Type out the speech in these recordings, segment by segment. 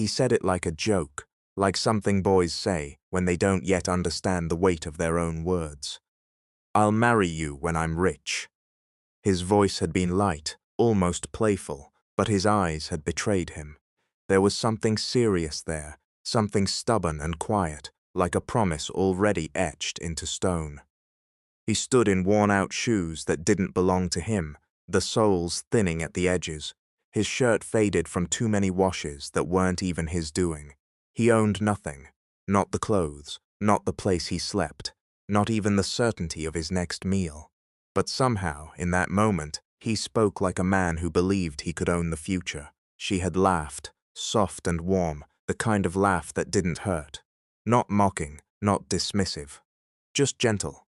He said it like a joke, like something boys say when they don't yet understand the weight of their own words. "I'll marry you when I'm rich." His voice had been light, almost playful, but his eyes had betrayed him. There was something serious there, something stubborn and quiet, like a promise already etched into stone. He stood in worn-out shoes that didn't belong to him, the soles thinning at the edges. His shirt faded from too many washes that weren't even his doing. He owned nothing, not the clothes, not the place he slept, not even the certainty of his next meal. But somehow, in that moment, he spoke like a man who believed he could own the future. She had laughed, soft and warm, the kind of laugh that didn't hurt. Not mocking, not dismissive, just gentle.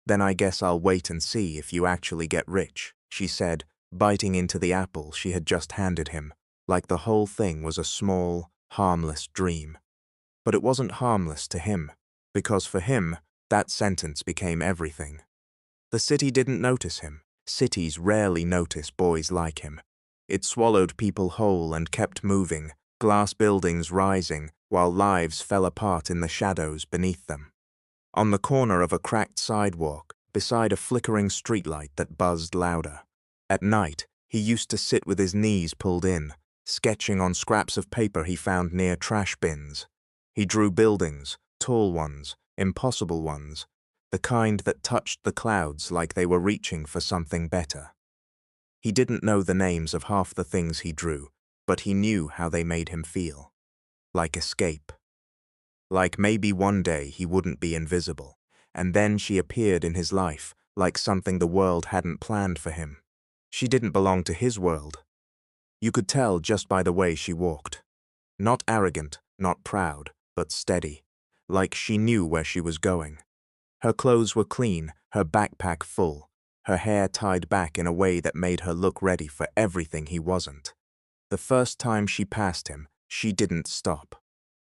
"Then I guess I'll wait and see if you actually get rich," she said, biting into the apple she had just handed him, like the whole thing was a small, harmless dream. But it wasn't harmless to him, because for him, that sentence became everything. The city didn't notice him. Cities rarely notice boys like him. It swallowed people whole and kept moving, glass buildings rising, while lives fell apart in the shadows beneath them. On the corner of a cracked sidewalk, beside a flickering streetlight that buzzed louder. At night, he used to sit with his knees pulled in, sketching on scraps of paper he found near trash bins. He drew buildings, tall ones, impossible ones, the kind that touched the clouds like they were reaching for something better. He didn't know the names of half the things he drew, but he knew how they made him feel. Like escape. Like maybe one day he wouldn't be invisible, and then she appeared in his life, like something the world hadn't planned for him. She didn't belong to his world. You could tell just by the way she walked. Not arrogant, not proud, but steady, like she knew where she was going. Her clothes were clean, her backpack full, her hair tied back in a way that made her look ready for everything he wasn't. The first time she passed him, she didn't stop.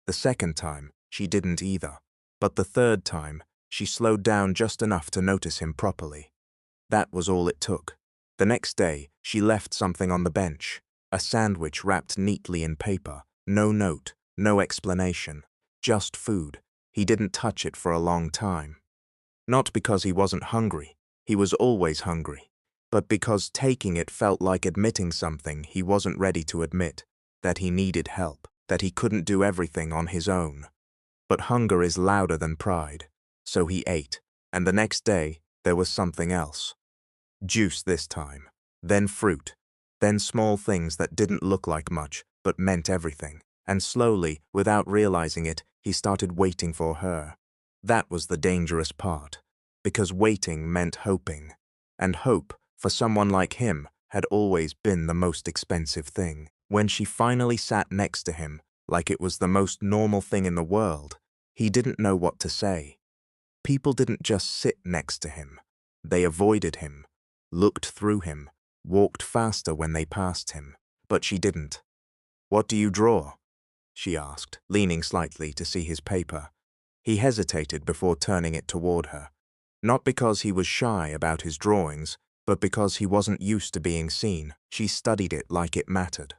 The second time, she didn't either. But the third time, she slowed down just enough to notice him properly. That was all it took. The next day, she left something on the bench, a sandwich wrapped neatly in paper, no note, no explanation, just food. He didn't touch it for a long time. Not because he wasn't hungry, he was always hungry, but because taking it felt like admitting something he wasn't ready to admit, that he needed help, that he couldn't do everything on his own. But hunger is louder than pride, so he ate, and the next day there was something else. Juice this time, then fruit, then small things that didn't look like much but meant everything, and slowly, without realizing it, he started waiting for her. That was the dangerous part, because waiting meant hoping, and hope, for someone like him, had always been the most expensive thing. When she finally sat next to him, like it was the most normal thing in the world, he didn't know what to say. People didn't just sit next to him. They avoided him, looked through him, walked faster when they passed him. But she didn't. "What do you draw?" she asked, leaning slightly to see his paper. He hesitated before turning it toward her. Not because he was shy about his drawings, but because he wasn't used to being seen. She studied it like it mattered.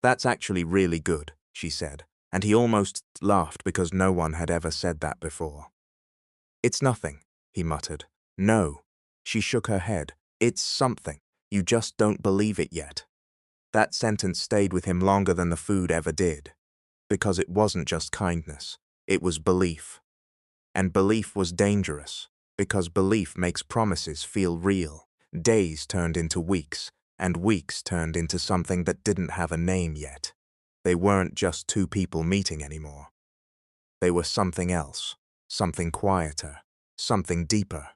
"That's actually really good," she said, and he almost laughed because no one had ever said that before. "It's nothing," he muttered. "No." She shook her head. "It's something. You just don't believe it yet." That sentence stayed with him longer than the food ever did, because it wasn't just kindness, it was belief. And belief was dangerous, because belief makes promises feel real. Days turned into weeks, and weeks turned into something that didn't have a name yet. They weren't just two people meeting anymore. They were something else, something quieter, something deeper.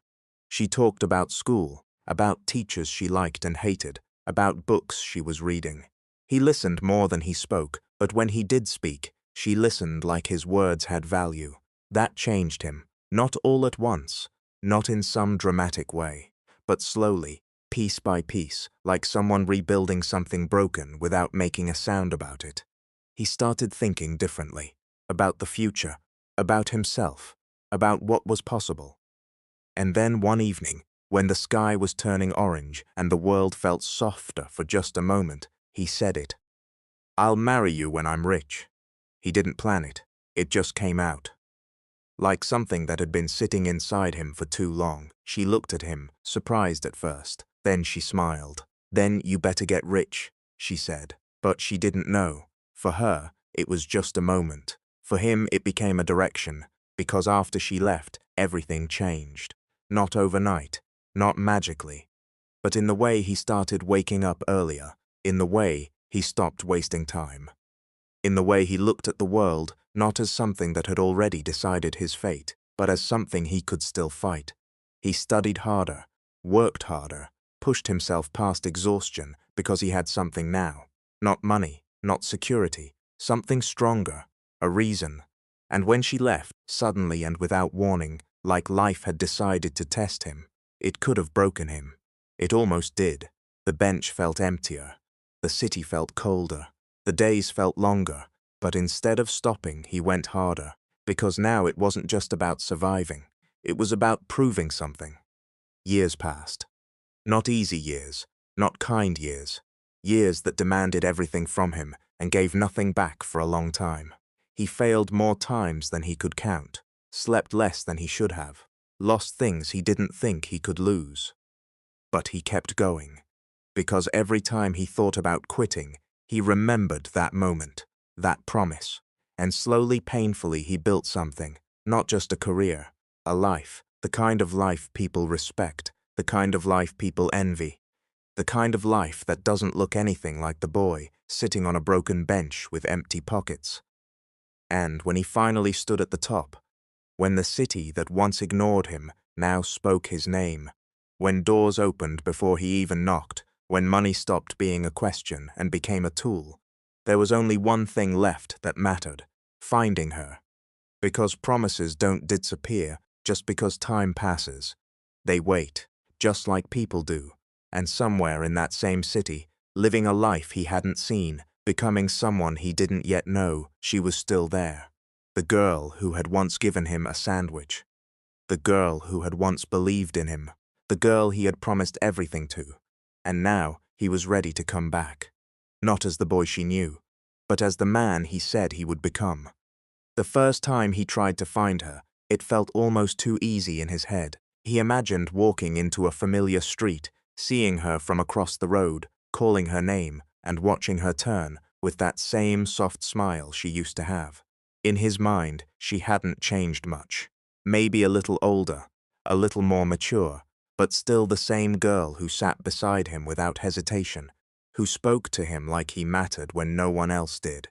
She talked about school, about teachers she liked and hated, about books she was reading. He listened more than he spoke, but when he did speak, she listened like his words had value. That changed him, not all at once, not in some dramatic way, but slowly, piece by piece, like someone rebuilding something broken without making a sound about it. He started thinking differently, about the future, about himself, about what was possible. And then one evening, when the sky was turning orange and the world felt softer for just a moment, he said it. "I'll marry you when I'm rich." He didn't plan it. It just came out. Like something that had been sitting inside him for too long. She looked at him, surprised at first. Then she smiled. "Then you better get rich," she said. But she didn't know. For her, it was just a moment. For him, it became a direction, because after she left, everything changed. Not overnight, not magically, but in the way he started waking up earlier, in the way he stopped wasting time. In the way he looked at the world, not as something that had already decided his fate, but as something he could still fight. He studied harder, worked harder, pushed himself past exhaustion because he had something now. Not money, not security, something stronger, a reason. And when she left, suddenly and without warning, like life had decided to test him, it could have broken him. It almost did. The bench felt emptier. The city felt colder. The days felt longer, but instead of stopping, he went harder, because now it wasn't just about surviving. It was about proving something. Years passed. Not easy years, not kind years. Years that demanded everything from him and gave nothing back for a long time. He failed more times than he could count, slept less than he should have, lost things he didn't think he could lose. But he kept going, because every time he thought about quitting, he remembered that moment, that promise, and slowly, painfully, he built something, not just a career, a life, the kind of life people respect, the kind of life people envy, the kind of life that doesn't look anything like the boy sitting on a broken bench with empty pockets. And when he finally stood at the top, when the city that once ignored him now spoke his name, when doors opened before he even knocked, when money stopped being a question and became a tool, there was only one thing left that mattered: finding her. Because promises don't disappear just because time passes. They wait, just like people do, and somewhere in that same city, living a life he hadn't seen, becoming someone he didn't yet know, she was still there. The girl who had once given him a sandwich. The girl who had once believed in him. The girl he had promised everything to. And now he was ready to come back. Not as the boy she knew, but as the man he said he would become. The first time he tried to find her, it felt almost too easy in his head. He imagined walking into a familiar street, seeing her from across the road, calling her name, and watching her turn with that same soft smile she used to have. In his mind, she hadn't changed much. Maybe a little older, a little more mature, but still the same girl who sat beside him without hesitation, who spoke to him like he mattered when no one else did.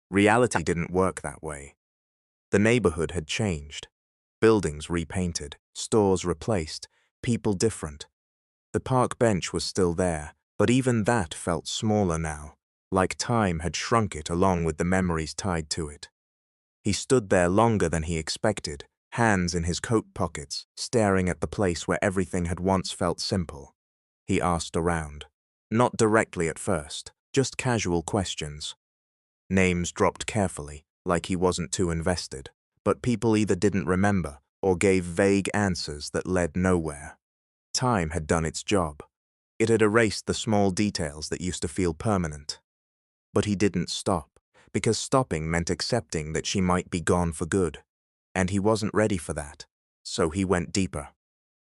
Reality didn't work that way. The neighborhood had changed. Buildings repainted, stores replaced, people different. The park bench was still there, but even that felt smaller now, like time had shrunk it along with the memories tied to it. He stood there longer than he expected, hands in his coat pockets, staring at the place where everything had once felt simple. He asked around. Not directly at first, just casual questions. Names dropped carefully, like he wasn't too invested, but people either didn't remember or gave vague answers that led nowhere. Time had done its job. It had erased the small details that used to feel permanent. But he didn't stop, because stopping meant accepting that she might be gone for good. And he wasn't ready for that. So he went deeper.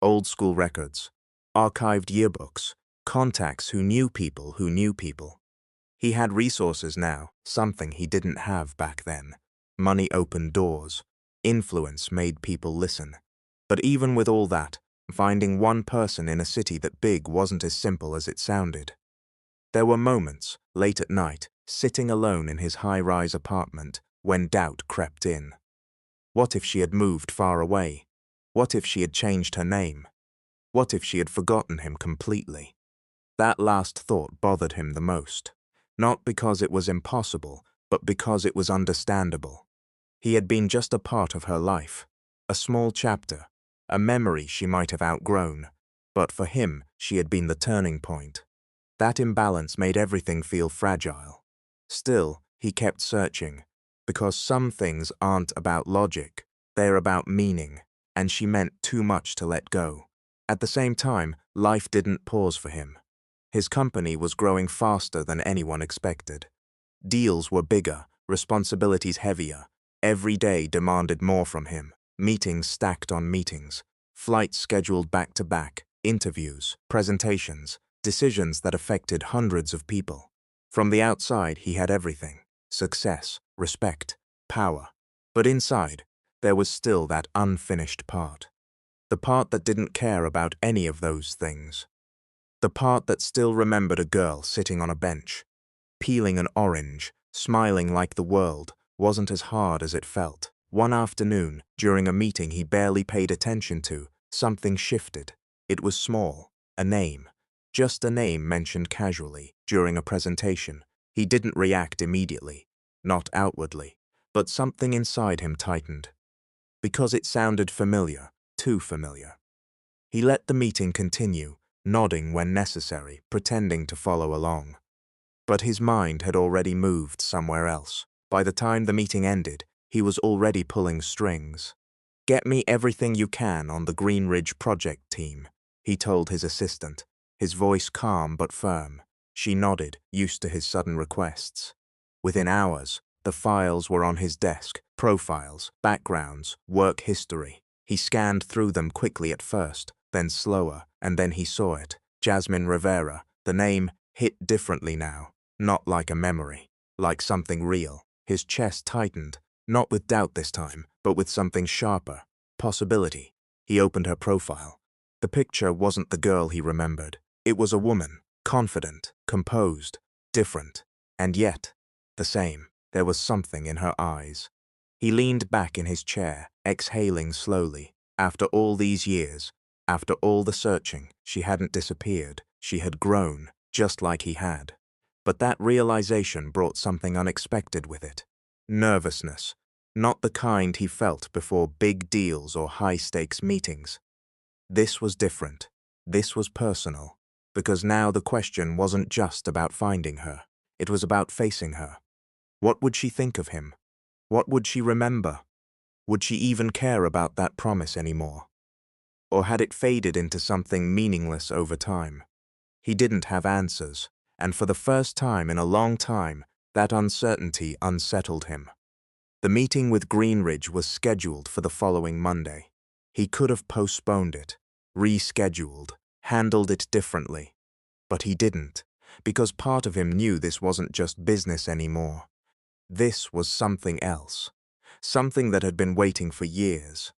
Old school records, archived yearbooks, contacts who knew people who knew people. He had resources now, something he didn't have back then. Money opened doors. Influence made people listen. But even with all that, finding one person in a city that big wasn't as simple as it sounded. There were moments, late at night, sitting alone in his high-rise apartment, when doubt crept in. What if she had moved far away? What if she had changed her name? What if she had forgotten him completely? That last thought bothered him the most. Not because it was impossible, but because it was understandable. He had been just a part of her life, a small chapter, a memory she might have outgrown, but for him, she had been the turning point. That imbalance made everything feel fragile. Still, he kept searching, because some things aren't about logic, they're about meaning, and she meant too much to let go. At the same time, life didn't pause for him. His company was growing faster than anyone expected. Deals were bigger, responsibilities heavier. Every day demanded more from him. Meetings stacked on meetings, flights scheduled back-to-back, interviews, presentations, decisions that affected hundreds of people. From the outside, he had everything: success, respect, power. But inside, there was still that unfinished part. The part that didn't care about any of those things. The part that still remembered a girl sitting on a bench, peeling an orange, smiling like the world wasn't as hard as it felt. One afternoon, during a meeting he barely paid attention to, something shifted. It was small, a name. Just a name mentioned casually during a presentation. He didn't react immediately, not outwardly, but something inside him tightened. Because it sounded familiar, too familiar. He let the meeting continue, nodding when necessary, pretending to follow along. But his mind had already moved somewhere else. By the time the meeting ended, he was already pulling strings. "Get me everything you can on the Green Ridge project team," he told his assistant, his voice calm but firm. She nodded, used to his sudden requests. Within hours, the files were on his desk: profiles, backgrounds, work history. He scanned through them quickly at first, then slower, and then he saw it. Jasmine Rivera. The name hit differently now, not like a memory, like something real. His chest tightened, not with doubt this time, but with something sharper: possibility. He opened her profile. The picture wasn't the girl he remembered. It was a woman, confident, composed, different, and yet the same. There was something in her eyes. He leaned back in his chair, exhaling slowly. After all these years, after all the searching, she hadn't disappeared. She had grown, just like he had. But that realization brought something unexpected with it. Nervousness, not the kind he felt before big deals or high-stakes meetings. This was different. This was personal. Because now the question wasn't just about finding her. It was about facing her. What would she think of him? What would she remember? Would she even care about that promise anymore? Or had it faded into something meaningless over time? He didn't have answers, and for the first time in a long time, that uncertainty unsettled him. The meeting with Greenridge was scheduled for the following Monday. He could have postponed it, rescheduled, handled it differently. But he didn't, because part of him knew this wasn't just business anymore. This was something else, something that had been waiting for years.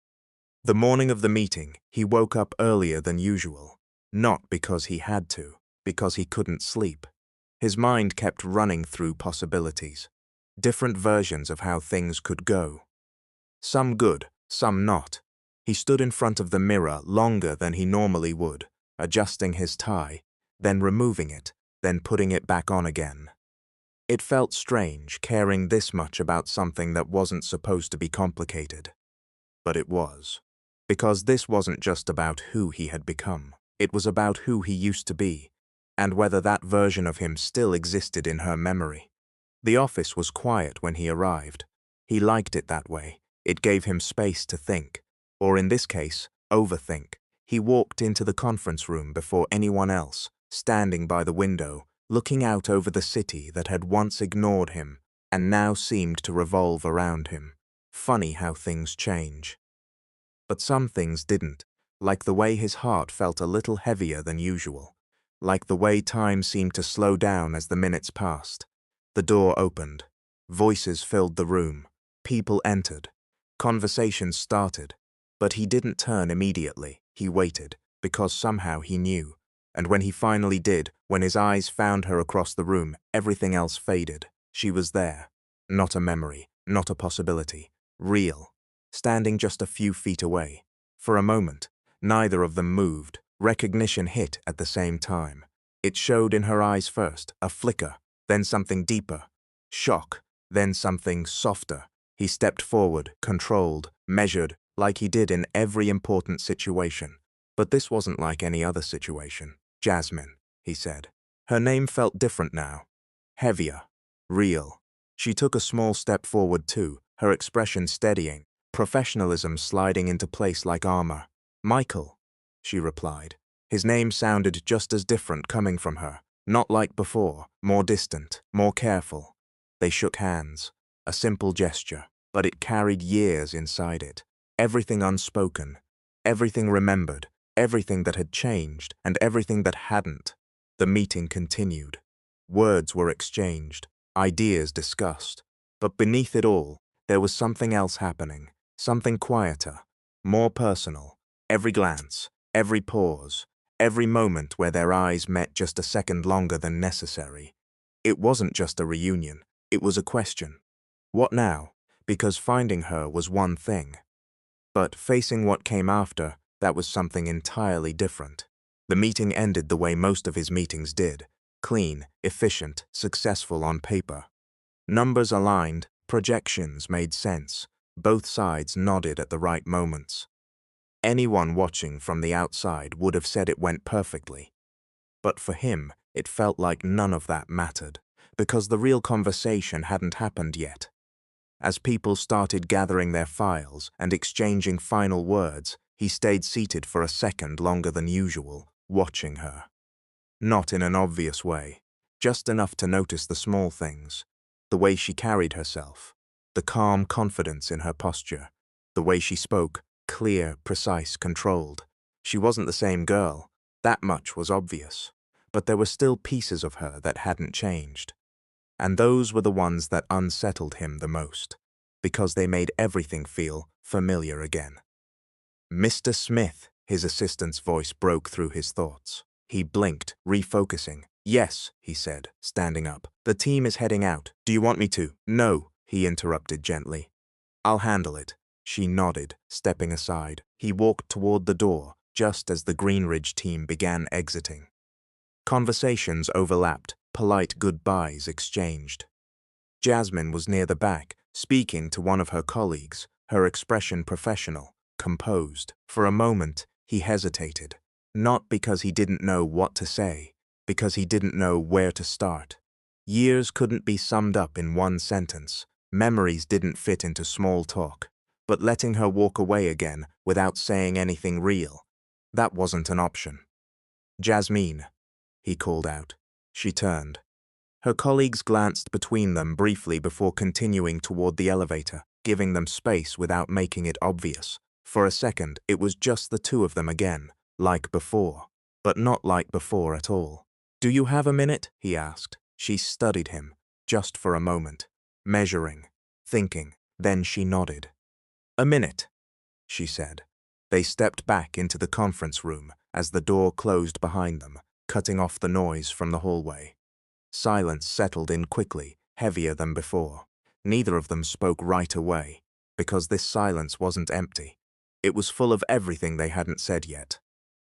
The morning of the meeting, he woke up earlier than usual, not because he had to, because he couldn't sleep. His mind kept running through possibilities, different versions of how things could go. Some good, some not. He stood in front of the mirror longer than he normally would, adjusting his tie, then removing it, then putting it back on again. It felt strange, caring this much about something that wasn't supposed to be complicated. But it was. Because this wasn't just about who he had become. It was about who he used to be, and whether that version of him still existed in her memory. The office was quiet when he arrived. He liked it that way. It gave him space to think, or in this case, overthink. He walked into the conference room before anyone else, standing by the window, looking out over the city that had once ignored him and now seemed to revolve around him. Funny how things change. But some things didn't, like the way his heart felt a little heavier than usual, like the way time seemed to slow down as the minutes passed. The door opened. Voices filled the room. People entered. Conversations started. But he didn't turn immediately. He waited, because somehow he knew. And when he finally did, when his eyes found her across the room, everything else faded. She was there. Not a memory, not a possibility. Real. Standing just a few feet away. For a moment, neither of them moved. Recognition hit at the same time. It showed in her eyes first, a flicker, then something deeper. Shock, then something softer. He stepped forward, controlled, measured, like he did in every important situation. But this wasn't like any other situation. "Jasmine," he said. Her name felt different now. Heavier. Real. She took a small step forward too, her expression steadying, professionalism sliding into place like armor. "Michael," she replied. His name sounded just as different coming from her. Not like before, more distant, more careful. They shook hands. a simple gesture, but it carried years inside it. Everything unspoken, everything remembered, everything that had changed, and everything that hadn't. The meeting continued. Words were exchanged, ideas discussed. But beneath it all, there was something else happening, something quieter, more personal. Every glance, every pause, every moment where their eyes met just a second longer than necessary. It wasn't just a reunion, it was a question. What now? Because finding her was one thing. But facing what came after, that was something entirely different. The meeting ended the way most of his meetings did. Clean, efficient, successful on paper. Numbers aligned, projections made sense. Both sides nodded at the right moments. Anyone watching from the outside would have said it went perfectly. But for him, it felt like none of that mattered, because the real conversation hadn't happened yet. As people started gathering their files and exchanging final words, he stayed seated for a second longer than usual, watching her. Not in an obvious way, just enough to notice the small things, the way she carried herself, the calm confidence in her posture, the way she spoke, clear, precise, controlled. She wasn't the same girl, that much was obvious, but there were still pieces of her that hadn't changed. And those were the ones that unsettled him the most, because they made everything feel familiar again. "Mr. Smith," his assistant's voice broke through his thoughts. He blinked, refocusing. "Yes," he said, standing up. "The team is heading out. Do you want me to?" "No," he interrupted gently. "I'll handle it." She nodded, stepping aside. He walked toward the door, just as the Greenridge team began exiting. Conversations overlapped, polite goodbyes exchanged. Jasmine was near the back, speaking to one of her colleagues, her expression professional, composed. For a moment, he hesitated, not because he didn't know what to say, because he didn't know where to start. Years couldn't be summed up in one sentence. Memories didn't fit into small talk. But letting her walk away again without saying anything real, that wasn't an option. "Jasmine," he called out. She turned. Her colleagues glanced between them briefly before continuing toward the elevator, giving them space without making it obvious. For a second, it was just the two of them again, like before, but not like before at all. "Do you have a minute?" he asked. She studied him, just for a moment, measuring, thinking. Then she nodded. "A minute," she said. They stepped back into the conference room as the door closed behind them, cutting off the noise from the hallway. Silence settled in quickly, heavier than before. Neither of them spoke right away, because this silence wasn't empty. It was full of everything they hadn't said yet.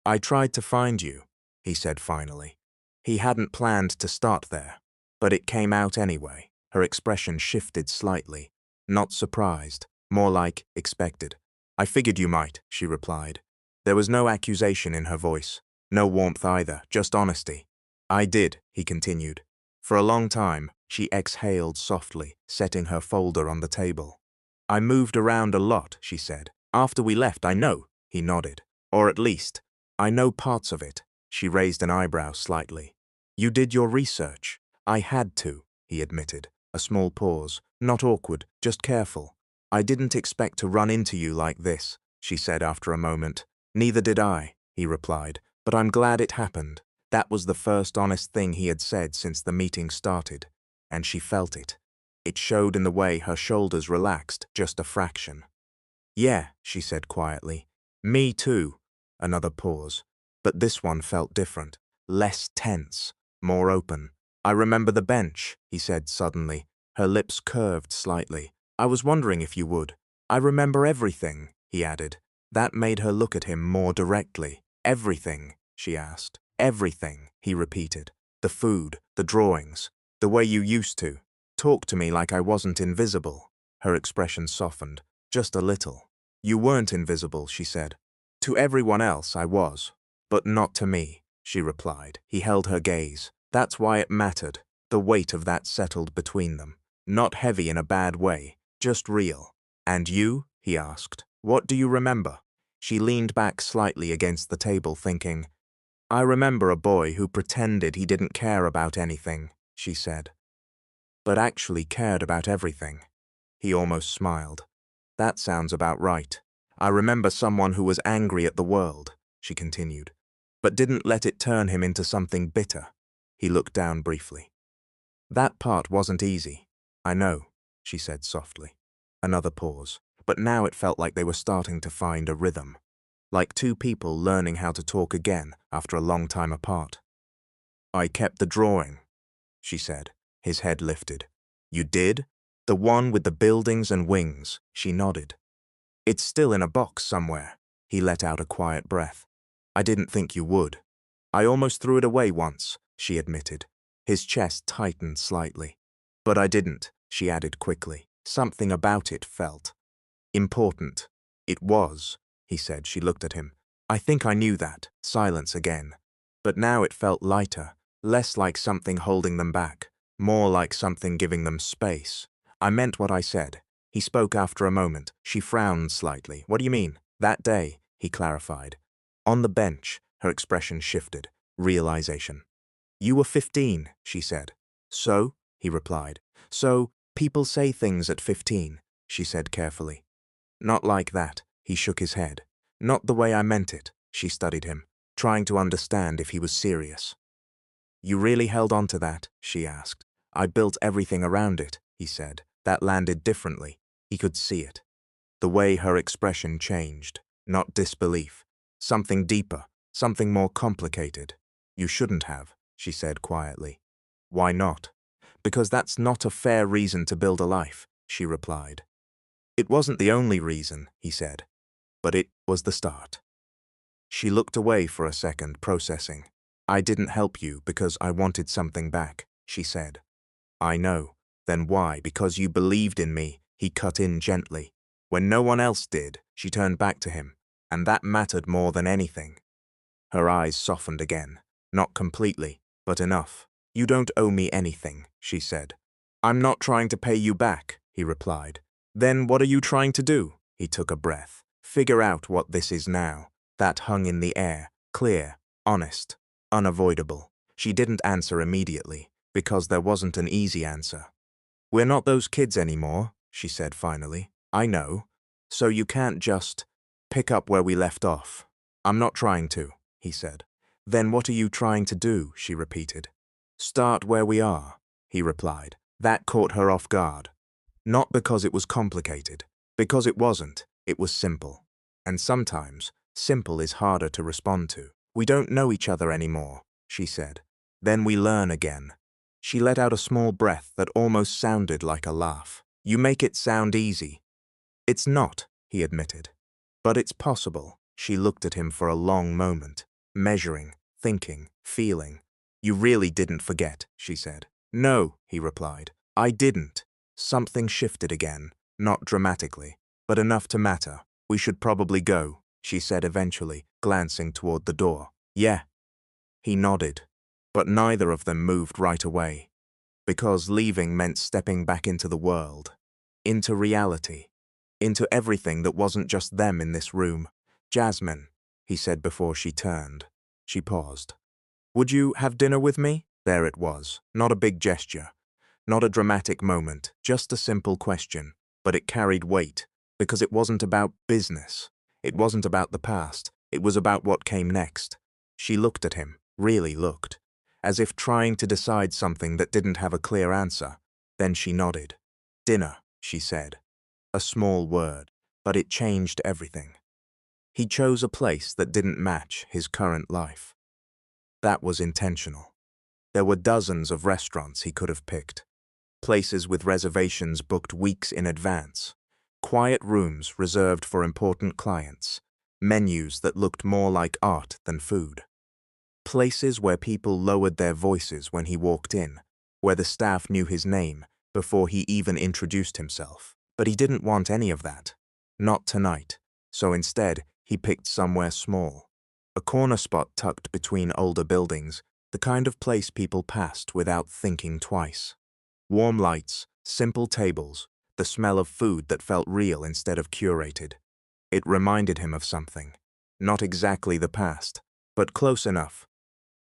"I tried to find you," he said finally. He hadn't planned to start there, but it came out anyway. Her expression shifted slightly, not surprised, more like expected. "I figured you might," she replied. There was no accusation in her voice, no warmth either, just honesty. "I did," he continued. For a long time, she exhaled softly, setting her folder on the table. "I moved around a lot," she said. "After we left, I know," he nodded. "Or at least, I know parts of it." She raised an eyebrow slightly. "You did your research." "I had to," he admitted. A small pause, not awkward, just careful. "I didn't expect to run into you like this," she said after a moment. "Neither did I," he replied, "but I'm glad it happened." That was the first honest thing he had said since the meeting started, and she felt it. It showed in the way her shoulders relaxed just a fraction. "Yeah," she said quietly. "Me too." Another pause. But this one felt different, less tense, more open. "I remember the bench," he said suddenly. Her lips curved slightly. "I was wondering if you would." "I remember everything," he added. That made her look at him more directly. "Everything?" she asked. "Everything," he repeated. "The food, the drawings, the way you used to. Talk to me like I wasn't invisible." Her expression softened, just a little. "You weren't invisible," she said. "To everyone else I was, but not to me," she replied. He held her gaze. That's why it mattered. The weight of that settled between them. Not heavy in a bad way, just real. "And you?" he asked. "What do you remember?" She leaned back slightly against the table, thinking. "I remember a boy who pretended he didn't care about anything," she said, "but actually cared about everything." He almost smiled. That sounds about right. I remember someone who was angry at the world, she continued, but didn't let it turn him into something bitter. He looked down briefly. That part wasn't easy. I know, she said softly. Another pause, but now it felt like they were starting to find a rhythm, like two people learning how to talk again after a long time apart. I kept the drawing, she said, his head lifted. You did? The one with the buildings and wings, she nodded. It's still in a box somewhere. He let out a quiet breath. I didn't think you would. I almost threw it away once, she admitted. His chest tightened slightly. But I didn't, she added quickly. Something about it felt important. It was, he said. She looked at him. I think I knew that. Silence again. But now it felt lighter, less like something holding them back, more like something giving them space. I meant what I said. He spoke after a moment. She frowned slightly. What do you mean? That day, he clarified. On the bench, her expression shifted. Realization. You were 15, she said. So? He replied. So, people say things at 15, she said carefully. Not like that, he shook his head. Not the way I meant it, she studied him, trying to understand if he was serious. You really held on to that, she asked. I built everything around it, he said. That landed differently. He could see it. The way her expression changed, not disbelief. Something deeper, something more complicated. You shouldn't have, she said quietly. Why not? Because that's not a fair reason to build a life, she replied. It wasn't the only reason, he said, but it was the start. She looked away for a second, processing. I didn't help you because I wanted something back, she said. I know. Then why? Because you believed in me, he cut in gently. When no one else did, she turned back to him, and that mattered more than anything. Her eyes softened again, not completely, but enough. You don't owe me anything, she said. I'm not trying to pay you back, he replied. Then what are you trying to do? He took a breath. Figure out what this is now. That hung in the air, clear, honest, unavoidable. She didn't answer immediately, because there wasn't an easy answer. We're not those kids anymore, she said finally. I know. So you can't just pick up where we left off. I'm not trying to, he said. Then what are you trying to do? She repeated. Start where we are, he replied. That caught her off guard. Not because it was complicated, because it wasn't. It was simple. And sometimes, simple is harder to respond to. We don't know each other anymore, she said. Then we learn again. She let out a small breath that almost sounded like a laugh. You make it sound easy. It's not, he admitted. But it's possible. She looked at him for a long moment, measuring, thinking, feeling. You really didn't forget, she said. No, he replied. I didn't. Something shifted again, not dramatically, but enough to matter. We should probably go, she said eventually, glancing toward the door. Yeah. He nodded, but neither of them moved right away, because leaving meant stepping back into the world, into reality, into everything that wasn't just them in this room. Jasmine, he said before she turned. She paused. Would you have dinner with me? There it was, not a big gesture. Not a dramatic moment, just a simple question, but it carried weight, because it wasn't about business. It wasn't about the past. It was about what came next. She looked at him, really looked, as if trying to decide something that didn't have a clear answer. Then she nodded. Dinner, she said. A small word, but it changed everything. He chose a place that didn't match his current life. That was intentional. There were dozens of restaurants he could have picked. Places with reservations booked weeks in advance, quiet rooms reserved for important clients, menus that looked more like art than food. Places where people lowered their voices when he walked in, where the staff knew his name before he even introduced himself. But he didn't want any of that. Not tonight. So instead, he picked somewhere small. A corner spot tucked between older buildings, the kind of place people passed without thinking twice. Warm lights, simple tables, the smell of food that felt real instead of curated. It reminded him of something. Not exactly the past, but close enough.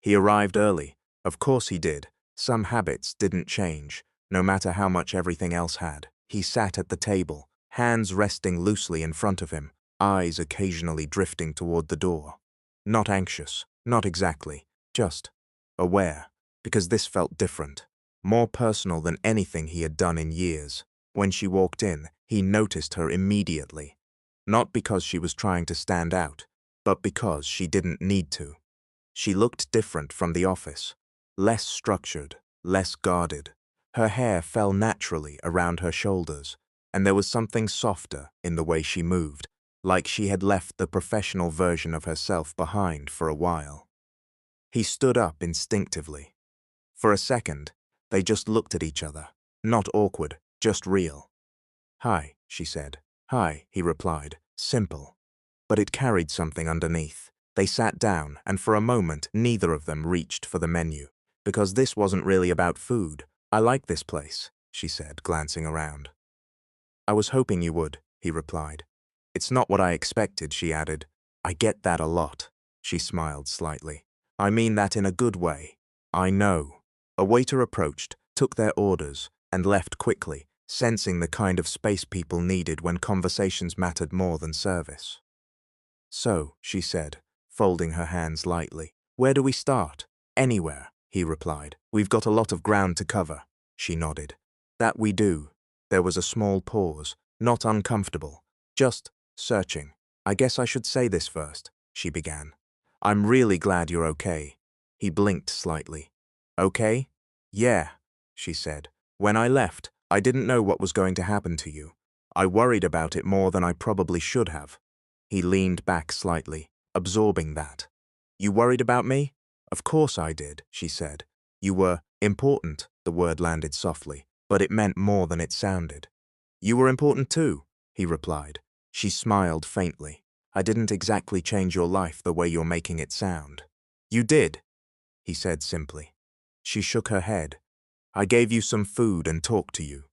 He arrived early. Of course he did. Some habits didn't change, no matter how much everything else had. He sat at the table, hands resting loosely in front of him, eyes occasionally drifting toward the door. Not anxious, not exactly, just aware, because this felt different, more personal than anything he had done in years. When she walked in, he noticed her immediately. Not because she was trying to stand out, but because she didn't need to. She looked different from the office, less structured, less guarded. Her hair fell naturally around her shoulders, and there was something softer in the way she moved, like she had left the professional version of herself behind for a while. He stood up instinctively. For a second, they just looked at each other, not awkward, just real. "Hi," she said. "Hi," he replied, simple. But it carried something underneath. They sat down, and for a moment neither of them reached for the menu, because this wasn't really about food. "I like this place," she said, glancing around. "I was hoping you would," he replied. "It's not what I expected," she added. "I get that a lot." She smiled slightly. "I mean that in a good way." "I know." A waiter approached, took their orders, and left quickly, sensing the kind of space people needed when conversations mattered more than service. "So," she said, folding her hands lightly, "where do we start?" "Anywhere," he replied. "We've got a lot of ground to cover." She nodded. "That we do." There was a small pause, not uncomfortable, just searching. "I guess I should say this first," she began. "I'm really glad you're okay." He blinked slightly. "Okay?" "Yeah," she said. "When I left, I didn't know what was going to happen to you. I worried about it more than I probably should have." He leaned back slightly, absorbing that. "You worried about me?" "Of course I did," she said. "You were important," the word landed softly, but it meant more than it sounded. "You were important too," he replied. She smiled faintly. "I didn't exactly change your life the way you're making it sound." "You did," he said simply. She shook her head. "I gave you some food and talked to you."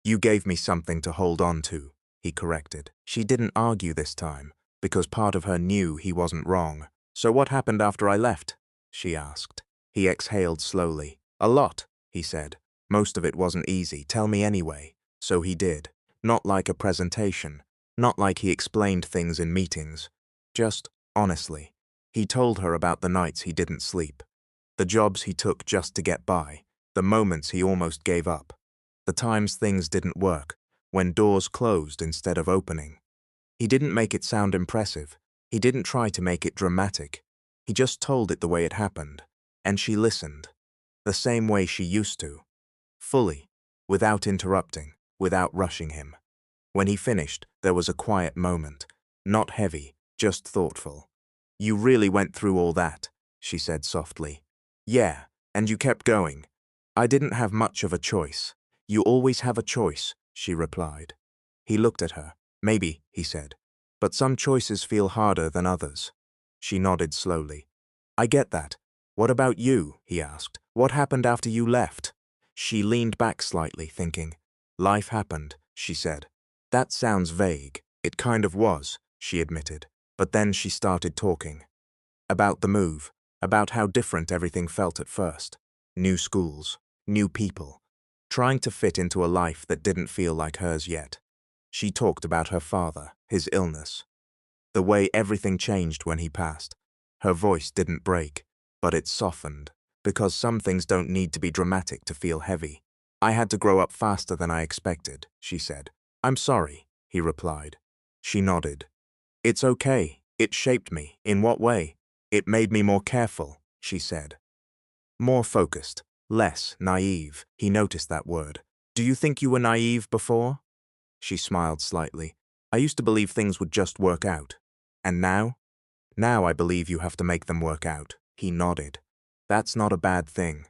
"You gave me something to hold on to," he corrected. She didn't argue this time, because part of her knew he wasn't wrong. "So what happened after I left?" she asked. He exhaled slowly. "A lot," he said. "Most of it wasn't easy. Tell me anyway." So he did. Not like a presentation. Not like he explained things in meetings. Just honestly. He told her about the nights he didn't sleep. The jobs he took just to get by. The moments he almost gave up. The times things didn't work, when doors closed instead of opening. He didn't make it sound impressive. He didn't try to make it dramatic. He just told it the way it happened. And she listened. The same way she used to. Fully, without interrupting, without rushing him. When he finished, there was a quiet moment. Not heavy, just thoughtful. "You really went through all that," she said softly. "Yeah, and you kept going." "I didn't have much of a choice." "You always have a choice," she replied. He looked at her. "Maybe," he said, "but some choices feel harder than others." She nodded slowly. "I get that. What about you?" he asked. "What happened after you left?" She leaned back slightly, thinking. "Life happened," she said. "That sounds vague." "It kind of was," she admitted. But then she started talking. About the move, about how different everything felt at first. New schools, new people, trying to fit into a life that didn't feel like hers yet. She talked about her father, his illness, the way everything changed when he passed. Her voice didn't break, but it softened, because some things don't need to be dramatic to feel heavy. "I had to grow up faster than I expected," she said. "I'm sorry," he replied. She nodded. "It's okay. It shaped me. In what way?" "It made me more careful," she said. "More focused, less naive." He noticed that word. "Do you think you were naive before?" She smiled slightly. "I used to believe things would just work out." "And now?" "Now I believe you have to make them work out." He nodded. "That's not a bad thing."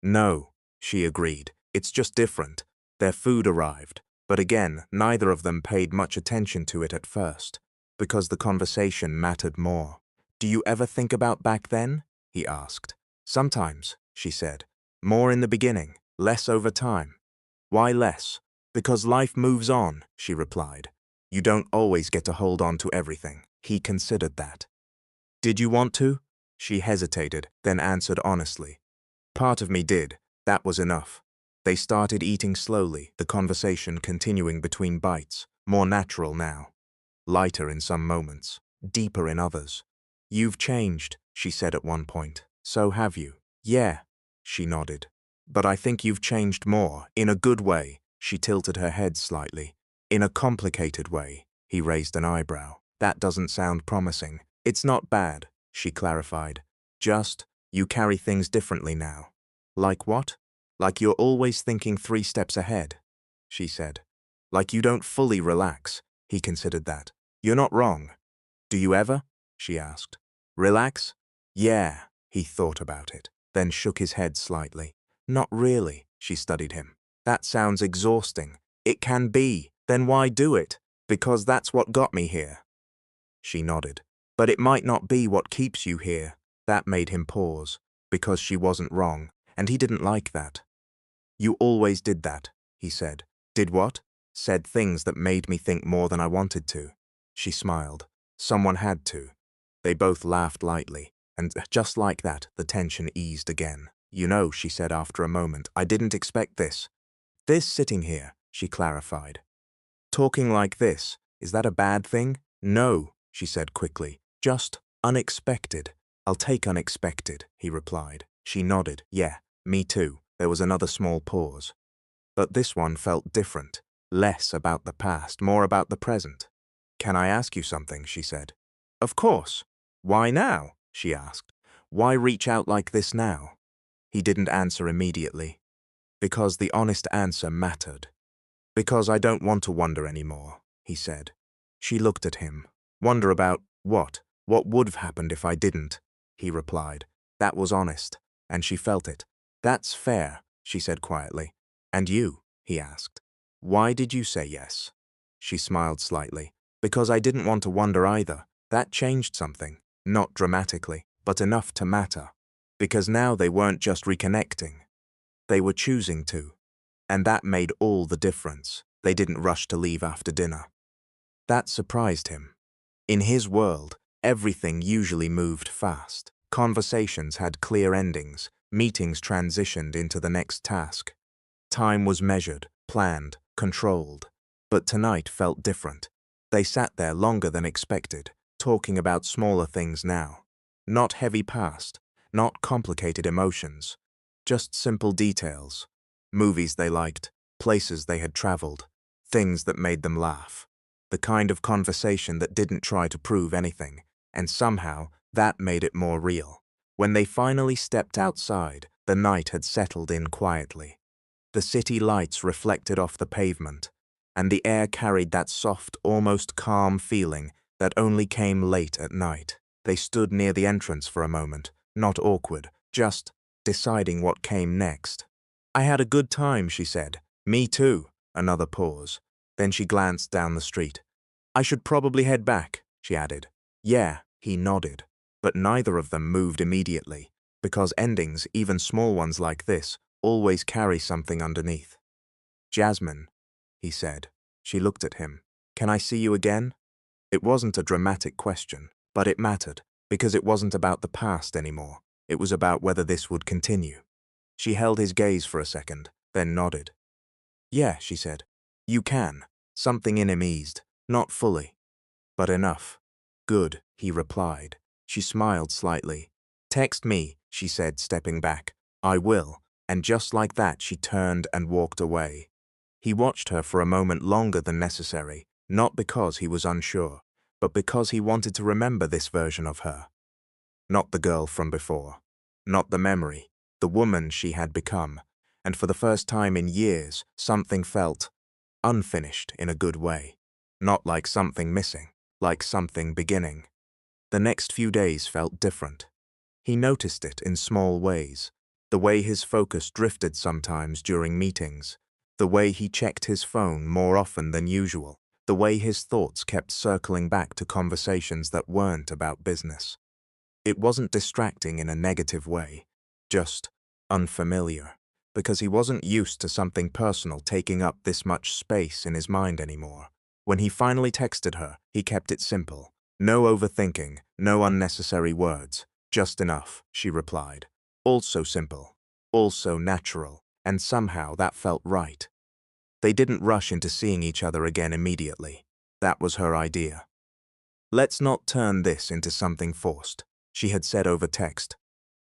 "No," she agreed. "It's just different." Their food arrived, but again, neither of them paid much attention to it at first, because the conversation mattered more. "Do you ever think about back then?" he asked. "Sometimes," she said. "More in the beginning, less over time." "Why less?" "Because life moves on," she replied. "You don't always get to hold on to everything." He considered that. "Did you want to?" She hesitated, then answered honestly. "Part of me did. That was enough." They started eating slowly, the conversation continuing between bites, more natural now. Lighter in some moments, deeper in others. "You've changed," she said at one point. "So have you." "Yeah," she nodded. "But I think you've changed more, in a good way." She tilted her head slightly. "In a complicated way." He raised an eyebrow. "That doesn't sound promising." "It's not bad," she clarified. "Just, you carry things differently now." "Like what?" "Like you're always thinking 3 steps ahead," she said. "Like you don't fully relax." He considered that. "You're not wrong." "Do you ever?" she asked. "Relax?" "Yeah." He thought about it, then shook his head slightly. "Not really," she studied him. "That sounds exhausting." "It can be. Then why do it?" "Because that's what got me here." She nodded. "But it might not be what keeps you here." That made him pause, because she wasn't wrong, and he didn't like that. "You always did that," he said. "Did what?" "Said things that made me think more than I wanted to." She smiled. "Someone had to." They both laughed lightly, and just like that, the tension eased again. "You know," she said after a moment, "I didn't expect this." "This sitting here," she clarified. "Talking like this, is that a bad thing?" "No," she said quickly. "Just unexpected." "I'll take unexpected," he replied. She nodded. "Yeah, me too." There was another small pause. But this one felt different. Less about the past, more about the present. "Can I ask you something?" she said. "Of course." "Why now?" she asked. "Why reach out like this now?" He didn't answer immediately. Because the honest answer mattered. "Because I don't want to wonder anymore," he said. She looked at him. "Wonder about what? What would have happened if I didn't?" He replied. That was honest, and she felt it. "That's fair," she said quietly. "And you?" he asked. "Why did you say yes?" She smiled slightly. "Because I didn't want to wonder either." That changed something. Not dramatically, but enough to matter. Because now they weren't just reconnecting. They were choosing to. And that made all the difference. They didn't rush to leave after dinner. That surprised him. In his world, everything usually moved fast. Conversations had clear endings. Meetings transitioned into the next task. Time was measured, planned, controlled. But tonight felt different. They sat there longer than expected, talking about smaller things now. Not heavy past, not complicated emotions. Just simple details. Movies they liked, places they had traveled, things that made them laugh. The kind of conversation that didn't try to prove anything, and somehow that made it more real. When they finally stepped outside, the night had settled in quietly. The city lights reflected off the pavement, and the air carried that soft, almost calm feeling that only came late at night. They stood near the entrance for a moment, not awkward, just deciding what came next. "I had a good time," she said. "Me too." Another pause. Then she glanced down the street. "I should probably head back," she added. "Yeah," he nodded. But neither of them moved immediately, because endings, even small ones like this, always carry something underneath. "Jasmine," he said. She looked at him. "Can I see you again?" It wasn't a dramatic question, but it mattered, because it wasn't about the past anymore. It was about whether this would continue. She held his gaze for a second, then nodded. "Yeah," she said. "You can." Something in him eased, not fully, but enough. "Good," he replied. She smiled slightly. "Text me," she said, stepping back. "I will." And just like that, she turned and walked away. He watched her for a moment longer than necessary, not because he was unsure, but because he wanted to remember this version of her. Not the girl from before. Not the memory. The woman she had become. And for the first time in years, something felt unfinished in a good way. Not like something missing, like something beginning. The next few days felt different. He noticed it in small ways. The way his focus drifted sometimes during meetings. The way he checked his phone more often than usual. The way his thoughts kept circling back to conversations that weren't about business. It wasn't distracting in a negative way, just unfamiliar, because he wasn't used to something personal taking up this much space in his mind anymore. When he finally texted her, he kept it simple. No overthinking, no unnecessary words. "Just enough," she replied. Also simple, also natural. and somehow that felt right. They didn't rush into seeing each other again immediately. That was her idea. "Let's not turn this into something forced," she had said over text.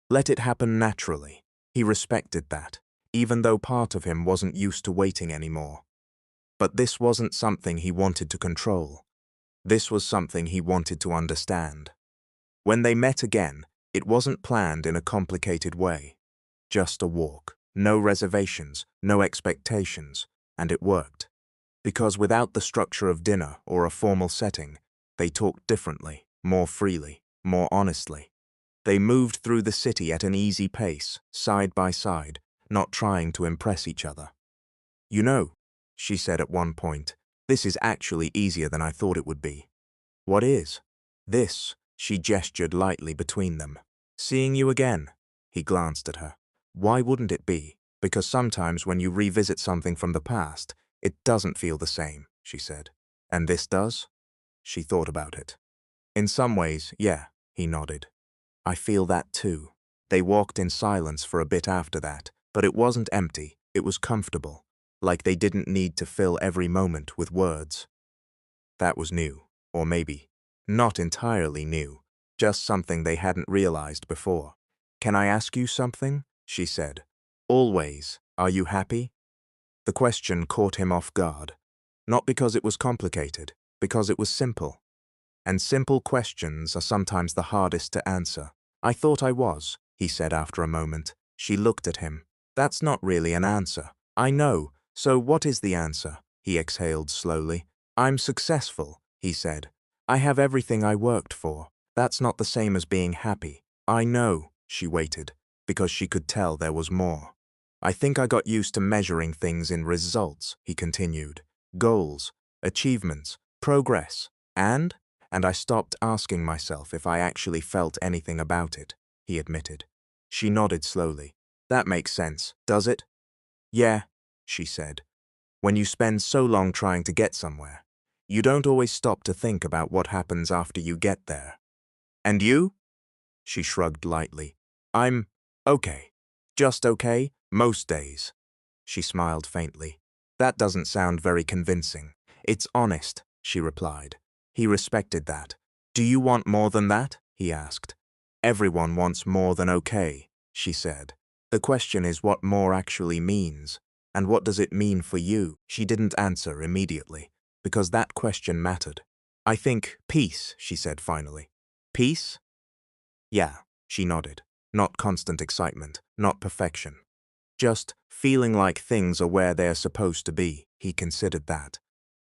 "Let it happen naturally." He respected that, even though part of him wasn't used to waiting anymore. But this wasn't something he wanted to control. This was something he wanted to understand. When they met again, it wasn't planned in a complicated way. Just a walk. No reservations, no expectations, and it worked. Because without the structure of dinner or a formal setting, they talked differently, more freely, more honestly. They moved through the city at an easy pace, side by side, not trying to impress each other. "You know," she said at one point, "this is actually easier than I thought it would be." "What is?" "This," she gestured lightly between them. "Seeing you again." He glanced at her. "Why wouldn't it be? Because sometimes when you revisit something from the past, it doesn't feel the same," she said. "And this does?" She thought about it. "In some ways, yeah," he nodded. "I feel that too." They walked in silence for a bit after that, but it wasn't empty, it was comfortable, like they didn't need to fill every moment with words. That was new, or maybe not entirely new, just something they hadn't realized before. "Can I ask you something?" she said. "Always. Are you happy?" The question caught him off guard. Not because it was complicated, because it was simple. And simple questions are sometimes the hardest to answer. "I thought I was," he said after a moment. She looked at him. "That's not really an answer." "I know. So what is the answer?" He exhaled slowly. "I'm successful," he said. "I have everything I worked for. That's not the same as being happy." "I know," she waited, because she could tell there was more. "I think I got used to measuring things in results," he continued. "Goals, achievements, progress, and I stopped asking myself if I actually felt anything about it," he admitted. She nodded slowly. "That makes sense, does it?" "Yeah," she said. "When you spend so long trying to get somewhere, you don't always stop to think about what happens after you get there." "And you?" She shrugged lightly. "I'm okay. Just okay, most days." She smiled faintly. "That doesn't sound very convincing." "It's honest," she replied. He respected that. "Do you want more than that?" he asked. "Everyone wants more than okay," she said. "The question is what more actually means, and what does it mean for you?" She didn't answer immediately, because that question mattered. "I think peace," she said finally. "Peace?" "Yeah," she nodded. "Not constant excitement, not perfection. Just feeling like things are where they're supposed to be." He considered that.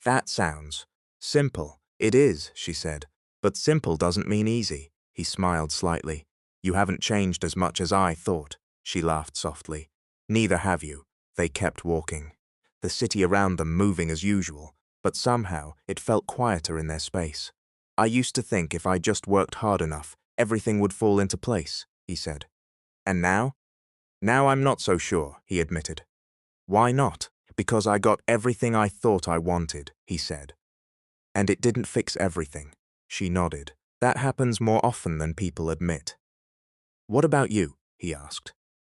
"That sounds simple." "It is," she said. "But simple doesn't mean easy." He smiled slightly. "You haven't changed as much as I thought." She laughed softly. "Neither have you." They kept walking. The city around them moving as usual, but somehow it felt quieter in their space. "I used to think if I just worked hard enough, everything would fall into place," he said. "And now?" "Now I'm not so sure," he admitted. "Why not?" "Because I got everything I thought I wanted," he said. "And it didn't fix everything." She nodded. "That happens more often than people admit." "What about you?" he asked.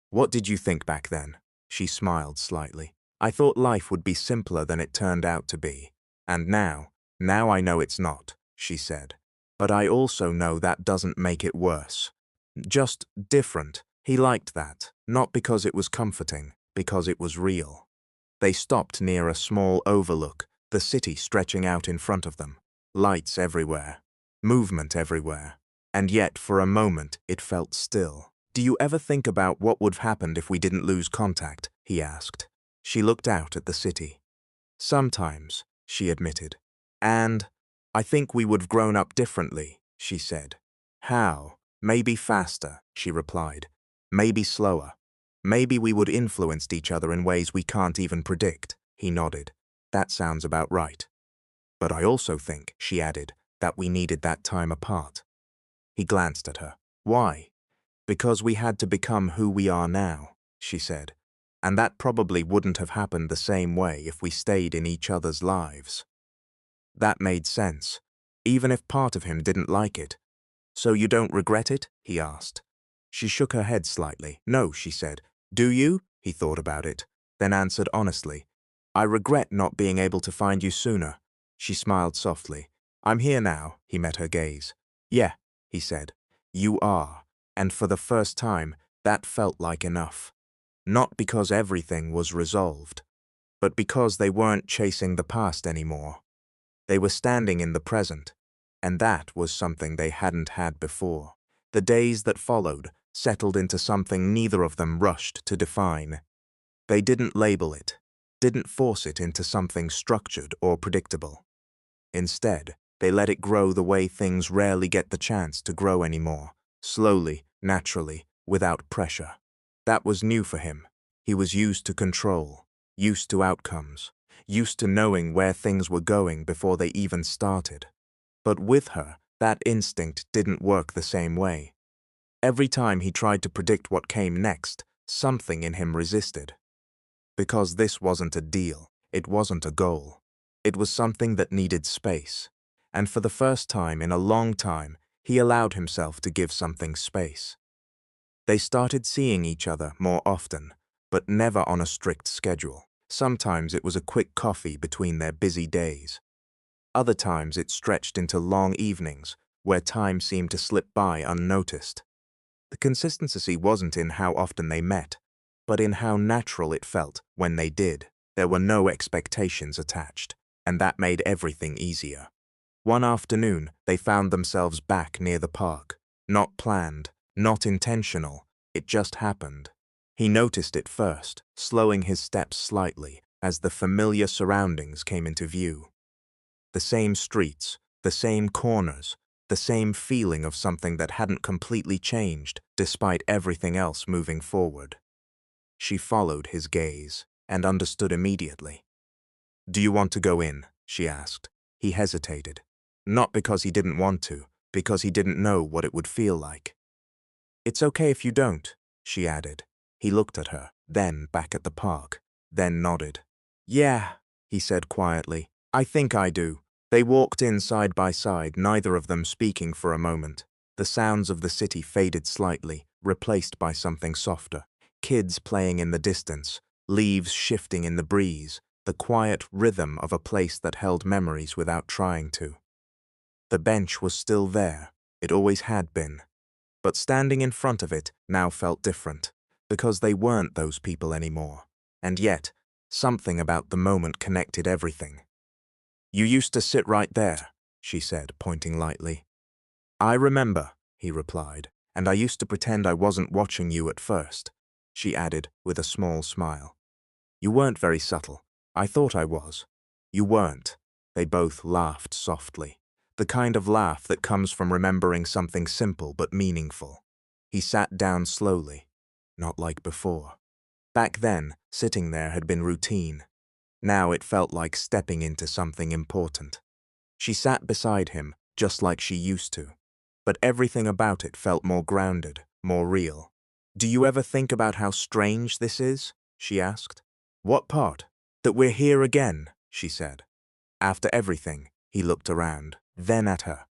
"What did you think back then?" She smiled slightly. "I thought life would be simpler than it turned out to be. And now I know it's not," she said. "But I also know that doesn't make it worse. Just different." He liked that, not because it was comforting, because it was real. They stopped near a small overlook, the city stretching out in front of them. Lights everywhere, movement everywhere. And yet, for a moment, it felt still. "Do you ever think about what would have happened if we didn't lose contact?" he asked. She looked out at the city. "Sometimes," she admitted. "And I think we would have grown up differently," she said. "How?" "Maybe faster," she replied. "Maybe slower. Maybe we would influence each other in ways we can't even predict." He nodded. "That sounds about right. But I also think," she added, "that we needed that time apart." He glanced at her. "Why?" "Because we had to become who we are now," she said. "And that probably wouldn't have happened the same way if we stayed in each other's lives." That made sense, even if part of him didn't like it. "So you don't regret it?" he asked. She shook her head slightly. "No," she said. "Do you?" He thought about it, then answered honestly. I regret not being able to find you sooner. She smiled softly. I'm here now, he met her gaze. Yeah, he said. You are. And for the first time, that felt like enough. Not because everything was resolved, but because they weren't chasing the past anymore. They were standing in the present, and that was something they hadn't had before. The days that followed settled into something neither of them rushed to define. They didn't label it, didn't force it into something structured or predictable. Instead, they let it grow the way things rarely get the chance to grow anymore, slowly, naturally, without pressure. That was new for him. He was used to control, used to outcomes, used to knowing where things were going before they even started. But with her, that instinct didn't work the same way. Every time he tried to predict what came next, something in him resisted. Because this wasn't a deal, it wasn't a goal. It was something that needed space. And for the first time in a long time, he allowed himself to give something space. They started seeing each other more often, but never on a strict schedule. Sometimes it was a quick coffee between their busy days. Other times it stretched into long evenings, where time seemed to slip by unnoticed. The consistency wasn't in how often they met, but in how natural it felt when they did. There were no expectations attached, and that made everything easier. One afternoon, they found themselves back near the park. Not planned, not intentional, it just happened. He noticed it first, slowing his steps slightly as the familiar surroundings came into view. The same streets, the same corners, the same feeling of something that hadn't completely changed despite everything else moving forward. She followed his gaze and understood immediately. Do you want to go in? She asked. He hesitated. Not because he didn't want to, because he didn't know what it would feel like. It's okay if you don't, she added. He looked at her, then back at the park, then nodded. Yeah, he said quietly. I think I do. They walked in side by side, neither of them speaking for a moment. The sounds of the city faded slightly, replaced by something softer. Kids playing in the distance, leaves shifting in the breeze, the quiet rhythm of a place that held memories without trying to. The bench was still there, it always had been. But standing in front of it now felt different, because they weren't those people anymore. And yet, something about the moment connected everything. You used to sit right there, she said, pointing lightly. I remember, he replied, and I used to pretend I wasn't watching you at first, she added with a small smile. You weren't very subtle. I thought I was. You weren't. They both laughed softly, the kind of laugh that comes from remembering something simple but meaningful. He sat down slowly, not like before. Back then, sitting there had been routine. Now it felt like stepping into something important. She sat beside him, just like she used to, but everything about it felt more grounded, more real. Do you ever think about how strange this is? She asked. What part? That we're here again, she said. After everything, he looked around, then at her.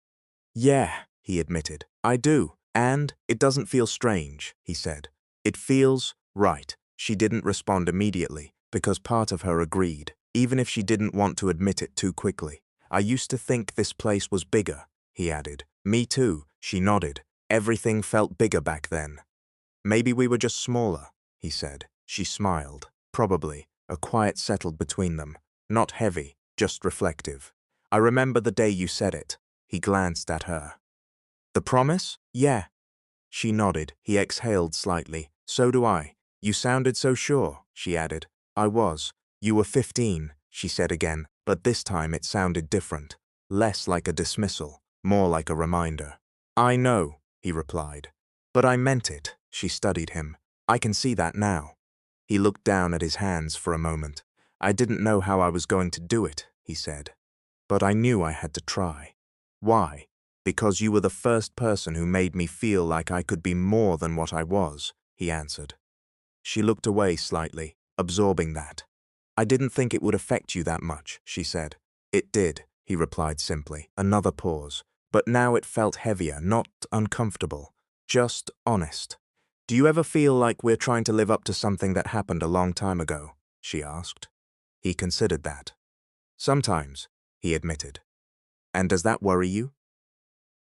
Yeah, he admitted, I do, and it doesn't feel strange, he said. It feels right. She didn't respond immediately, because part of her agreed, even if she didn't want to admit it too quickly. I used to think this place was bigger, he added. Me too, she nodded. Everything felt bigger back then. Maybe we were just smaller, he said. She smiled. Probably. A quiet settled between them. Not heavy, just reflective. I remember the day you said it. He glanced at her. The promise? Yeah. She nodded. He exhaled slightly. So do I. You sounded so sure, she added. I was. You were 15, she said again, but this time it sounded different. Less like a dismissal, more like a reminder. I know, he replied. But I meant it, she studied him. I can see that now. He looked down at his hands for a moment. I didn't know how I was going to do it, he said. But I knew I had to try. Why? Because you were the first person who made me feel like I could be more than what I was, he answered. She looked away slightly, absorbing that. I didn't think it would affect you that much, she said. It did, he replied simply. Another pause. But now it felt heavier, not uncomfortable, just honest. Do you ever feel like we're trying to live up to something that happened a long time ago? She asked. He considered that. Sometimes, he admitted. And does that worry you?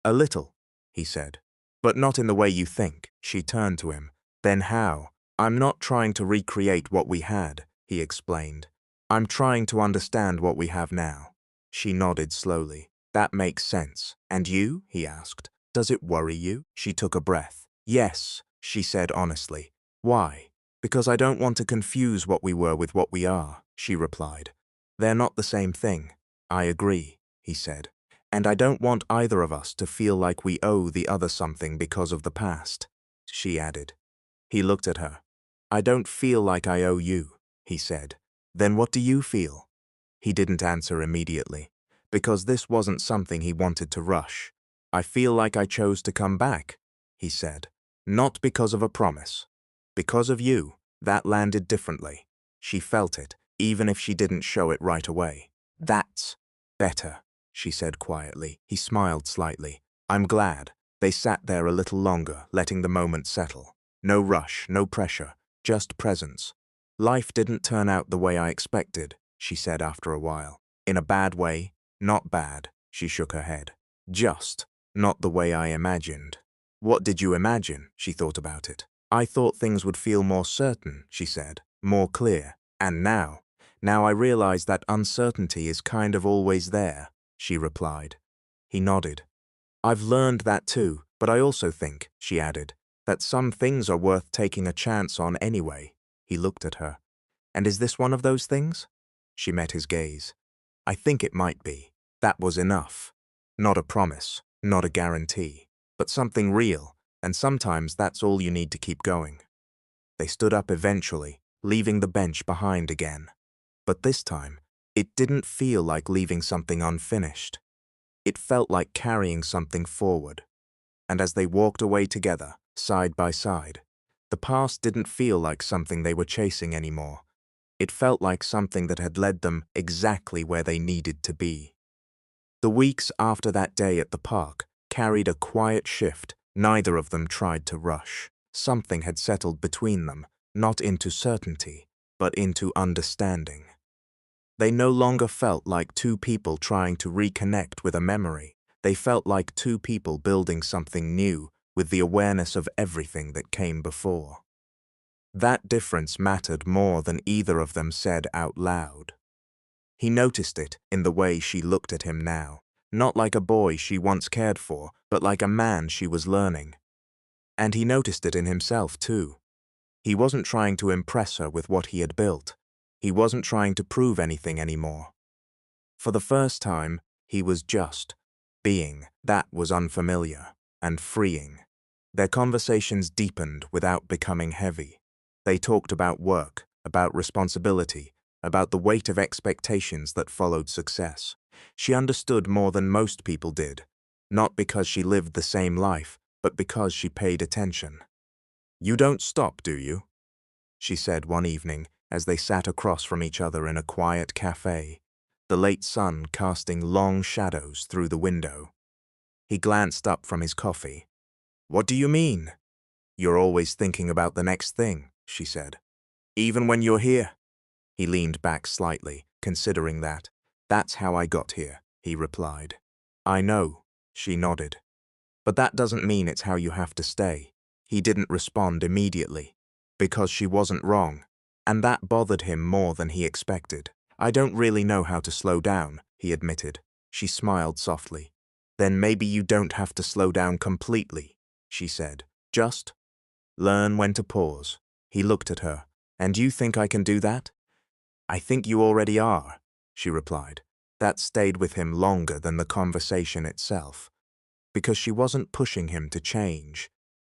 A little, he said. But not in the way you think. She turned to him. Then how? I'm not trying to recreate what we had, he explained. I'm trying to understand what we have now. She nodded slowly. That makes sense. And you? He asked. Does it worry you? She took a breath. Yes, she said honestly. Why? Because I don't want to confuse what we were with what we are, she replied. They're not the same thing. I agree, he said. And I don't want either of us to feel like we owe the other something because of the past, she added. He looked at her. I don't feel like I owe you, he said. Then what do you feel? He didn't answer immediately, because this wasn't something he wanted to rush. I feel like I chose to come back, he said. Not because of a promise. Because of you. That landed differently. She felt it, even if she didn't show it right away. That's better, she said quietly. He smiled slightly. I'm glad. They sat there a little longer, letting the moment settle. No rush, no pressure, just presence. Life didn't turn out the way I expected, she said after a while. In a bad way? Not bad, she shook her head. Just not the way I imagined. What did you imagine? She thought about it. I thought things would feel more certain, she said, more clear. And now I realize that uncertainty is kind of always there, she replied. He nodded. I've learned that too, but I also think, she added, that some things are worth taking a chance on anyway. He looked at her. And is this one of those things? She met his gaze. I think it might be. That was enough. Not a promise, not a guarantee, but something real, and sometimes that's all you need to keep going. They stood up eventually, leaving the bench behind again. But this time, it didn't feel like leaving something unfinished. It felt like carrying something forward. And as they walked away together, side by side, the past didn't feel like something they were chasing anymore. It felt like something that had led them exactly where they needed to be. The weeks after that day at the park carried a quiet shift. Neither of them tried to rush. Something had settled between them, not into certainty, but into understanding. They no longer felt like two people trying to reconnect with a memory. They felt like two people building something new with the awareness of everything that came before. That difference mattered more than either of them said out loud. He noticed it in the way she looked at him now, not like a boy she once cared for, but like a man she was learning. And he noticed it in himself too. He wasn't trying to impress her with what he had built. He wasn't trying to prove anything anymore. For the first time, he was just being. That was unfamiliar and freeing. Their conversations deepened without becoming heavy. They talked about work, about responsibility, about the weight of expectations that followed success. She understood more than most people did, not because she lived the same life, but because she paid attention. You don't stop, do you? She said one evening as they sat across from each other in a quiet cafe, the late sun casting long shadows through the window. He glanced up from his coffee. What do you mean? You're always thinking about the next thing, she said. Even when you're here? He leaned back slightly, considering that. That's how I got here, he replied. I know, she nodded. But that doesn't mean it's how you have to stay. He didn't respond immediately, because she wasn't wrong, and that bothered him more than he expected. I don't really know how to slow down, he admitted. She smiled softly. Then maybe you don't have to slow down completely, she said. Just learn when to pause. He looked at her. And you think I can do that? I think you already are, she replied. That stayed with him longer than the conversation itself, because she wasn't pushing him to change.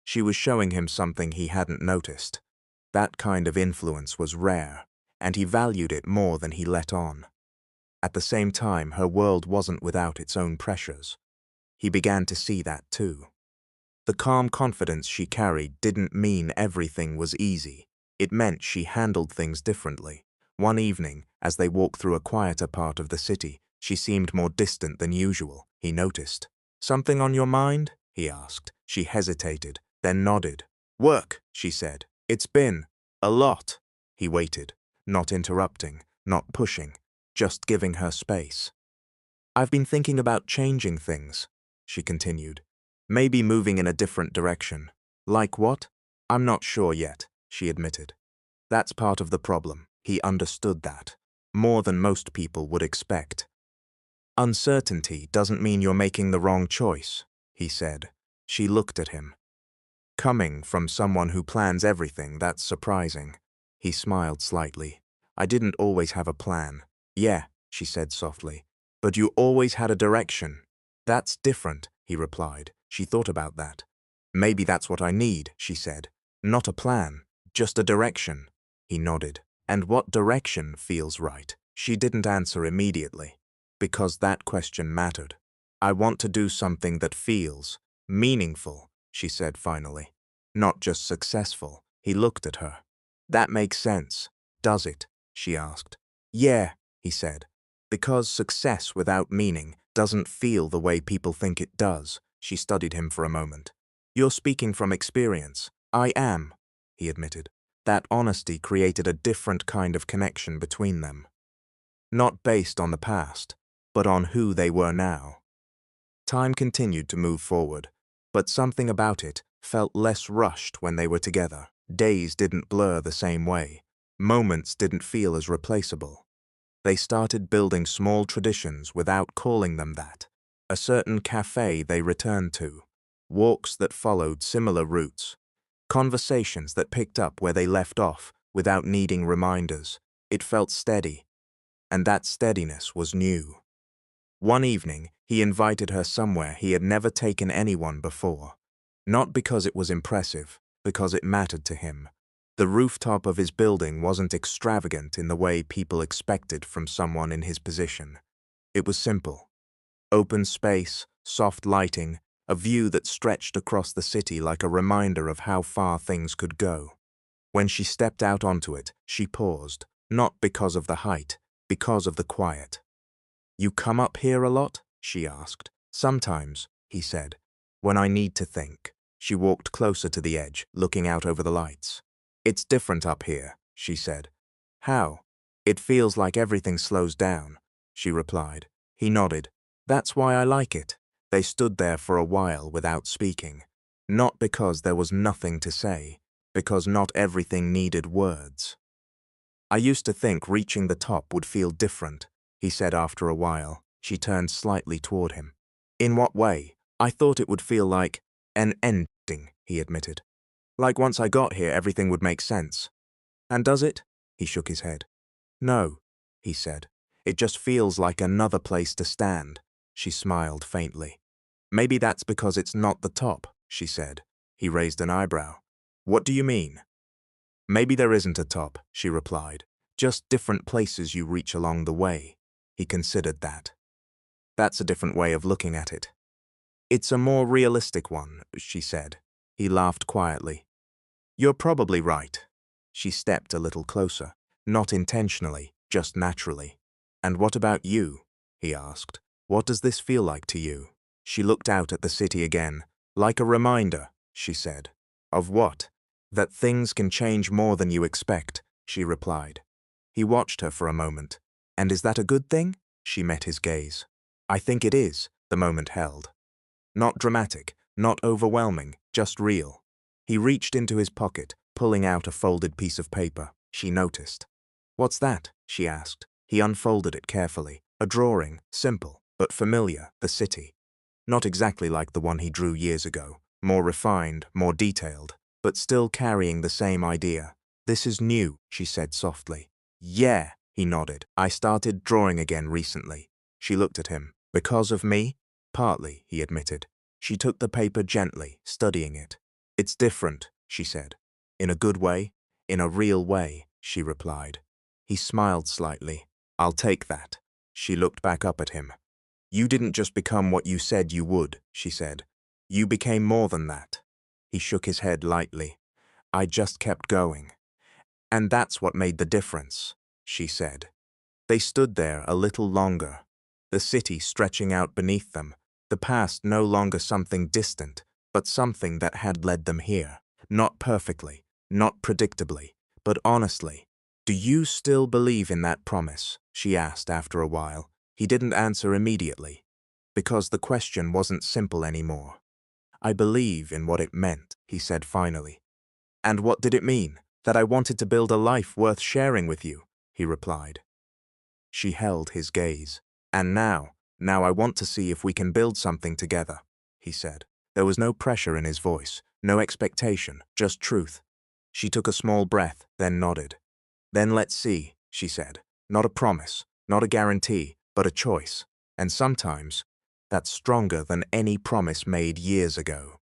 She was showing him something he hadn't noticed. That kind of influence was rare, and he valued it more than he let on. At the same time, her world wasn't without its own pressures. He began to see that too. The calm confidence she carried didn't mean everything was easy. It meant she handled things differently. One evening, as they walked through a quieter part of the city, she seemed more distant than usual, he noticed. Something on your mind? He asked. She hesitated, then nodded. Work, she said. It's been a lot. He waited, not interrupting, not pushing, just giving her space. I've been thinking about changing things, she continued. Maybe moving in a different direction. Like what? I'm not sure yet, she admitted. That's part of the problem. He understood that, more than most people would expect. Uncertainty doesn't mean you're making the wrong choice, he said. She looked at him. Coming from someone who plans everything, that's surprising. He smiled slightly. I didn't always have a plan. Yeah, she said softly. But you always had a direction. That's different, he replied. She thought about that. Maybe that's what I need, she said. Not a plan, just a direction. He nodded. And what direction feels right? She didn't answer immediately, because that question mattered. I want to do something that feels meaningful, she said finally. Not just successful. He looked at her. That makes sense. Does it? She asked. Yeah, he said. Because success without meaning doesn't feel the way people think it does. She studied him for a moment. You're speaking from experience. I am, he admitted. That honesty created a different kind of connection between them. Not based on the past, but on who they were now. Time continued to move forward, but something about it felt less rushed when they were together. Days didn't blur the same way. Moments didn't feel as replaceable. They started building small traditions without calling them that. A certain cafe they returned to, walks that followed similar routes, conversations that picked up where they left off without needing reminders. It felt steady, and that steadiness was new. One evening, he invited her somewhere he had never taken anyone before. Not because it was impressive, because it mattered to him. The rooftop of his building wasn't extravagant in the way people expected from someone in his position. It was simple. Open space, soft lighting, a view that stretched across the city like a reminder of how far things could go. When she stepped out onto it, she paused, not because of the height, because of the quiet. You come up here a lot? She asked. Sometimes, he said, when I need to think. She walked closer to the edge, looking out over the lights. It's different up here, she said. How? It feels like everything slows down, she replied. He nodded. That's why I like it. They stood there for a while without speaking. Not because there was nothing to say, because not everything needed words. I used to think reaching the top would feel different, he said after a while. She turned slightly toward him. In what way? I thought it would feel like an ending, he admitted. Like once I got here, everything would make sense. And does it? He shook his head. No, he said. It just feels like another place to stand. She smiled faintly. Maybe that's because it's not the top, she said. He raised an eyebrow. What do you mean? Maybe there isn't a top, she replied. Just different places you reach along the way. He considered that. That's a different way of looking at it. It's a more realistic one, she said. He laughed quietly. You're probably right. She stepped a little closer, not intentionally, just naturally. And what about you? He asked. What does this feel like to you? She looked out at the city again. Like a reminder, she said. Of what? That things can change more than you expect, she replied. He watched her for a moment. And is that a good thing? She met his gaze. I think it is, the moment held. Not dramatic, not overwhelming, just real. He reached into his pocket, pulling out a folded piece of paper. She noticed. What's that? She asked. He unfolded it carefully. A drawing, simple, but familiar, the city. Not exactly like the one he drew years ago. More refined, more detailed, but still carrying the same idea. This is new, she said softly. Yeah, he nodded. I started drawing again recently. She looked at him. Because of me? Partly, he admitted. She took the paper gently, studying it. It's different, she said. In a good way? In a real way, she replied. He smiled slightly. I'll take that. She looked back up at him. You didn't just become what you said you would, she said. You became more than that. He shook his head lightly. I just kept going. And that's what made the difference, she said. They stood there a little longer, the city stretching out beneath them, the past no longer something distant, but something that had led them here. Not perfectly, not predictably, but honestly. "Do you still believe in that promise?" she asked after a while. He didn't answer immediately, because the question wasn't simple anymore. "I believe in what it meant," he said finally. "And what did it mean?" "That I wanted to build a life worth sharing with you," he replied. She held his gaze. "And now I want to see if we can build something together," he said. There was no pressure in his voice, no expectation, just truth. She took a small breath, then nodded. "Then let's see," she said. "Not a promise, not a guarantee, but a choice. And sometimes, that's stronger than any promise made years ago."